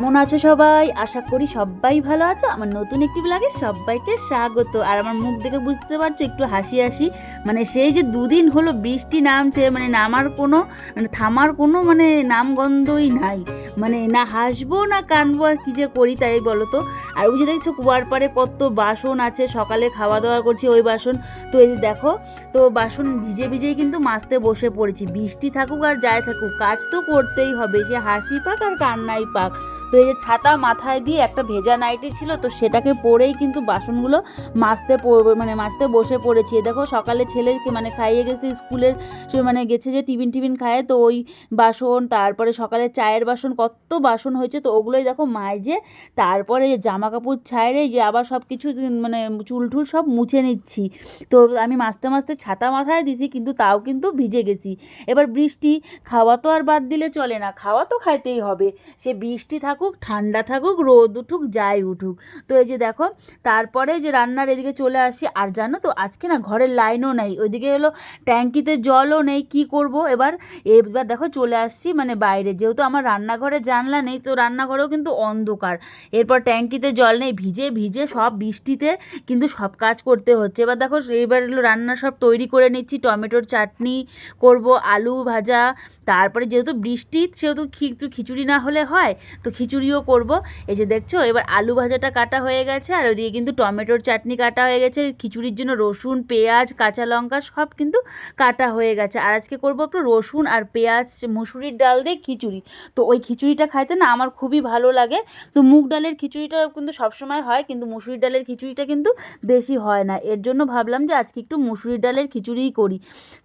কেমন আছো সবাই? আশা করি সবাই ভালো আছো। আমার নতুন একটি ব্লগে সবাইকে স্বাগত। আর আমার মুখ দেখে বুঝতে পারছো একটু হাসি হাসি, মানে সেই যে দুদিন হলো বৃষ্টি নামছে, মানে নামার কোনো মানে থামার কোনো মানে নামগন্ধই নাই। মানে না হাসবো না কানবো, আর কী যে করি তাই বলো তো। আর ওই যে দেখছো কুয়ার পাড়ে কত বাসন আছে, সকালে খাওয়া দাওয়া করছি ওই বাসন। তো এই যে দেখো, তো বাসন ভিজে ভিজেই কিন্তু মাজতে বসে পড়েছি। বৃষ্টি থাকুক আর যাই থাকুক, কাজ তো করতেই হবে, সে হাসি পাক আর কান্নাই পাক। তো এই যে ছাতা মাথায় দিয়ে একটা ভেজা নাইটি ছিল, তো সেটাকে পরেই কিন্তু বাসনগুলো মাজতে বসে পড়েছি। দেখো সকালে ছেলেকে মানে খাইয়ে গেছে স্কুলের, সে মানে গেছে যে টিফিন টিফিন খায়, তো ওই বাসন, তারপরে সকালে চায়ের বাসন, কত বাসন হয়েছে, তো ওগুলোই দেখো মাইজে তারপরে জামা কাপড় ছাইড়ে যে আবার সব কিছু মানে চুল টুল সব মুছে নিচ্ছি। তো আমি মাঝতে মাঝতে ছাতা মাথায় দিছি, কিন্তু তাও কিন্তু ভিজে গেছি। এবার বৃষ্টি, খাওয়া তো আর বাদ দিলে চলে না, খাওয়া তো খাইতেই হবে, সে বৃষ্টি থাকুক ঠান্ডা থাকুক রোদ উঠুক যাই উঠুক। তো এই যে দেখো, তারপরে যে রান্নার এদিকে চলে আসি। আর জানো তো আজকে না ঘরের লাইনও নেই, ওইদিকে হলো ট্যাঙ্কিতে জলও নেই, কি করব এবার। এবার দেখো চলে আসছি মানে বাইরে, যেহেতু আমার রান্নাঘরে জানলা নেই, তো রান্নাঘরেও কিন্তু অন্ধকার। এরপর ট্যাঙ্কিতে জল নেই, ভিজে ভিজে সব বৃষ্টিতে কিন্তু সব কাজ করতে হচ্ছে। এবার দেখো এইবার হলো রান্না সব তৈরি করে নিচ্ছি, টমেটোর চাটনি করব, আলু ভাজা, তারপরে যেহেতু বৃষ্টি সেহেতু খিচুড়ি না হলে হয়, তো খিচুড়িও করব। এই যে দেখছো এবার আলু ভাজাটা কাটা হয়ে গেছে, আর ওইদিকে কিন্তু টমেটোর চাটনি কাটা হয়ে গেছে। খিচুড়ির জন্য রসুন পেঁয়াজ কাঁচা লঙ্কা সব কিন্তু কাটা হয়ে গেছে। আর আজকে করবো একটু রসুন আর পেঁয়াজ মুসুরির ডাল দিয়ে খিচুড়ি। তো ওই খিচুড়িটা খাইতে না আমার খুবই ভালো লাগে। তো মুগ ডালের খিচুড়িটা কিন্তু সবসময় হয়, কিন্তু মুসুরির ডালের খিচুড়িটা কিন্তু বেশি হয় না, এর জন্য ভাবলাম যে আজকে একটু মুসুরির ডালের খিচুড়িই করি।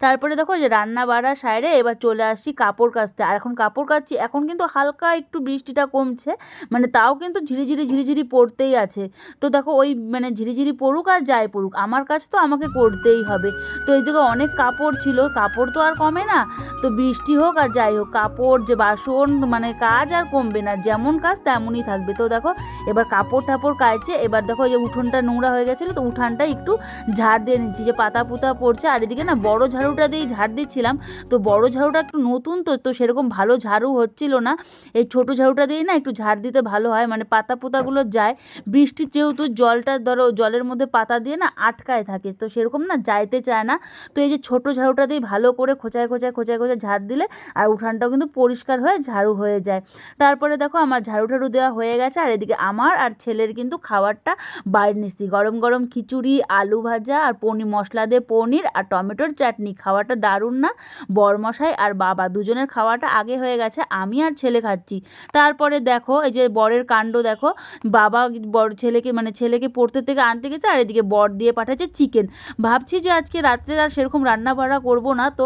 তারপরে দেখো যে রান্না বাড়া সাইডে এবার চলে আসছি কাপড় কাচতে। আর এখন কাপড় কাচছি, এখন কিন্তু হালকা একটু বৃষ্টিটা কমছে, মানে তাও কিন্তু ঝিরিঝিরি ঝিরিঝিরি পড়তেই আছে। তো দেখো ওই মানে ঝিরিঝিরি পড়ুক আর যাই পড়ুক, আমার কাজ তো আমাকে করতেই হবে। তো এই দিকে অনেক কাপড় ছিল, কাপড় তো আর কমে না, তো বৃষ্টি হোক আর যাই হোক কাপড় যে বাসন মানে কাজ আর কমবে না, যেমন কাজ তেমনই থাকবে। তো দেখো এবার কাপড় টাপড় কাচছে। এবার দেখো এই যে উঠোনটা নোংরা হয়ে গেছিলো, তো উঠানটা একটু ঝাড় দিয়ে নিচ্ছি, যে পাতা পুতা পড়ছে। আর এদিকে না বড় ঝাড়ুটা দিয়েই ঝাড় দিচ্ছিলাম, তো বড় ঝাড়ুটা একটু নতুন, তো তো সেরকম ভালো ঝাড়ু হচ্ছিল না। এই ছোটো ঝাড়ুটা দিয়েই না একটু ঝাড় দিতে ভালো হয়, মানে পাতা পোতাগুলো যায়। বৃষ্টির যেহেতু জলটা ধরো জলের মধ্যে পাতা দিয়ে না আটকায় থাকে, তো সেরকম না যাইতে চায় না। তো এই যে ছোটো ঝাড়ুটা দিয়ে ভালো করে খোঁচায় খোঁচায় খোঁচায় খোঁচায় ঝাড় দিলে আর উঠানটাও কিন্তু পরিষ্কার হয়ে ঝাড়ু হয়ে যায়। তারপরে দেখো আমার ঝাড়ু ঠাড়ু দেওয়া হয়ে গেছে, আর এদিকে আমার আর ছেলের কিন্তু খাবারটা বাইরে নিচ্ছি। গরম গরম খিচুড়ি, আলু ভাজা আর পনির, মশলা দিয়ে পনির আর টমেটোর চাটনি, খাওয়াটা দারুণ না? বরমশাই আর বাবা দুজনের খাওয়াটা আগে হয়ে গেছে, আমি আর ছেলে খাচ্ছি। তারপরে দেখো এই যে বরের কাণ্ড দেখো, বাবা বড় ছেলেকে মানে ছেলেকে পড়তে থেকে আনতে গেছে, আর এদিকে বর দিয়ে পাঠাচ্ছে চিকেন। ভাবছি যে আজকে রাত্রে আর সেরকম রান্না বাড়া করবো না, তো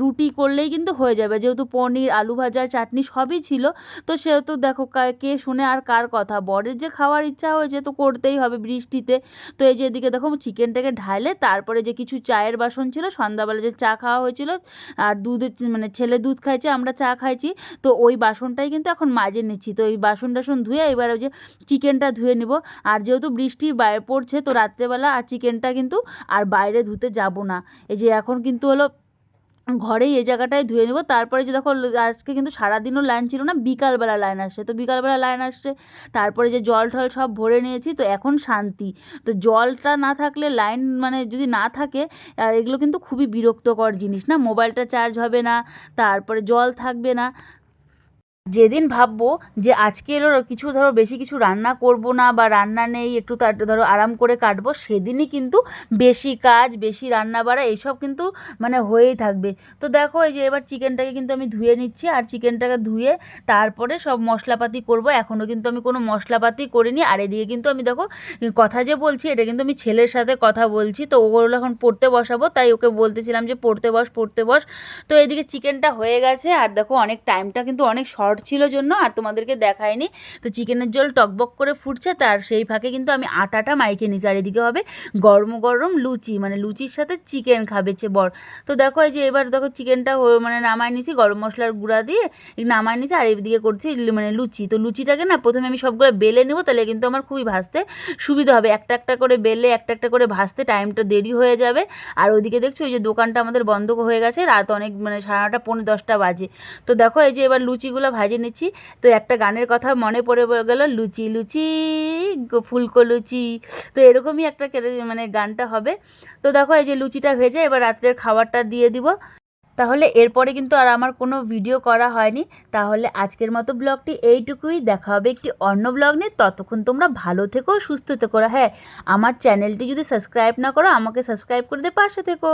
রুটি করলেই কিন্তু হয়ে যাবে, যেহেতু পনির আলু ভাজা চাটনি সবই ছিল। তো সেহেতু দেখো কে শুনে আর কার কথা, বরের যে খাওয়ার ইচ্ছা হয়েছে তো করতেই হবে বৃষ্টিতে। তো এই যে এদিকে দেখো চিকেনটাকে ঢালে, তারপরে যে কিছু চায়ের বাসন ছিল, সন্ধ্যাবেলা যে চা খাওয়া হয়েছিল, আর দুধের মানে ছেলে দুধ খাইছে আমরা চা খাইছি, তো ওই বাসনটাই কিন্তু এখন মাজে নিচ্ছি। তো এই বাসন টাসন ধুয়ে এবার ওই যে চিকেনটা ধুয়ে নিব। আর যেহেতু বৃষ্টি বাইরে পড়ছে, তো রাত্রেবেলা আর চিকেনটা কিন্তু আর বাইরে ধুতে যাব না, এই যে এখন কিন্তু হলো ঘরেই এই জায়গাটায় ধুয়ে নেবো। তারপরে যে দেখো আজকে কিন্তু সারাদিনও লাইন ছিল না, বিকালবেলা লাইন আসছে, তো বিকালবেলা লাইন আসছে, তারপরে যে জল টল সব ভরে নিয়েছি, তো এখন শান্তি। তো জলটা না থাকলে লাইন মানে যদি না থাকে, এগুলো কিন্তু খুবই বিরক্তকর জিনিস না, মোবাইলটা চার্জ হবে না, তারপরে জল থাকবে না। যেদিন ভাববো যে আজকে এলো কিছু ধরো বেশি কিছু রান্না করব না, বা রান্না নেই একটু তার ধরো আরাম করে কাটবো, সেদিনই কিন্তু বেশি কাজ বেশি রান্না বাড়া এইসব কিন্তু মানে হয়েই থাকবে। তো দেখো এই যে এবার চিকেনটাকে কিন্তু আমি ধুয়ে নিচ্ছি, আর চিকেনটাকে ধুয়ে তারপরে সব মশলাপাতি করব। এখনও কিন্তু আমি কোনো মশলাপাতি করিনি। আর এদিকে কিন্তু আমি দেখো কথা যে বলছি, এটা কিন্তু আমি ছেলের সাথে কথা বলছি, তো ওগুলো এখন পড়তে বসাবো, তাই ওকে বলতেছিলাম যে পড়তে বস পড়তে বস। তো এদিকে চিকেনটা হয়ে গেছে, আর দেখো অনেক টাইমটা কিন্তু অনেক শর্ট ছিল জন্য আর তোমাদেরকে দেখায়নি। তো চিকেনের জল টকবক করে ফুটছে, তার সেই ফাঁকে কিন্তু আমি আটাটা মাইকে নিচ্ছি। আর এদিকে হবে গরম গরম লুচি, মানে লুচির সাথে চিকেন খাবে বর। তো দেখো এই যে এবার দেখো চিকেনটা মানে নামাই নিছি, গরম মশলার গুঁড়া দিয়ে নামাই নিছি, আর এদিকে করছি মানে লুচি। তো লুচিটাকে না প্রথমে আমি সবগুলো বেলে নেবো, তাহলে কিন্তু আমার খুবই ভাজতে সুবিধা হবে, একটা একটা করে বেলে একটা একটা করে ভাজতে টাইমটা দেরি হয়ে যাবে। আর ওইদিকে দেখছো ওই যে দোকানটা আমাদের বন্ধ হয়ে গেছে, রাত অনেক মানে 9:30 পৌনে 10টা বাজে। তো দেখো এই যে এবার লুচিগুলো ভাজে নিচ্ছি। তো একটা গানের কথা মনে পড়ে গেল, লুচি লুচি ফুলকো লুচি। তো এরকমই একটা মানে গানটা হবে। তো দেখো এই যে লুচিটা ভেজে এবার রাত্রের খাবারটা দিয়ে দিব। তাহলে এরপরে কিন্তু আর আমার কোনো ভিডিও করা হয়নি। তাহলে আজকের মতো ব্লগটি এইটুকুই, দেখা হবে একটি অন্য ব্লগ নিয়ে। ততক্ষণ তোমরা ভালো থেকো, সুস্থ থেকো। হ্যাঁ, আমার চ্যানেলটি যদি সাবস্ক্রাইব না করো, আমাকে সাবস্ক্রাইব করে দিয়ে পাশে থেকো।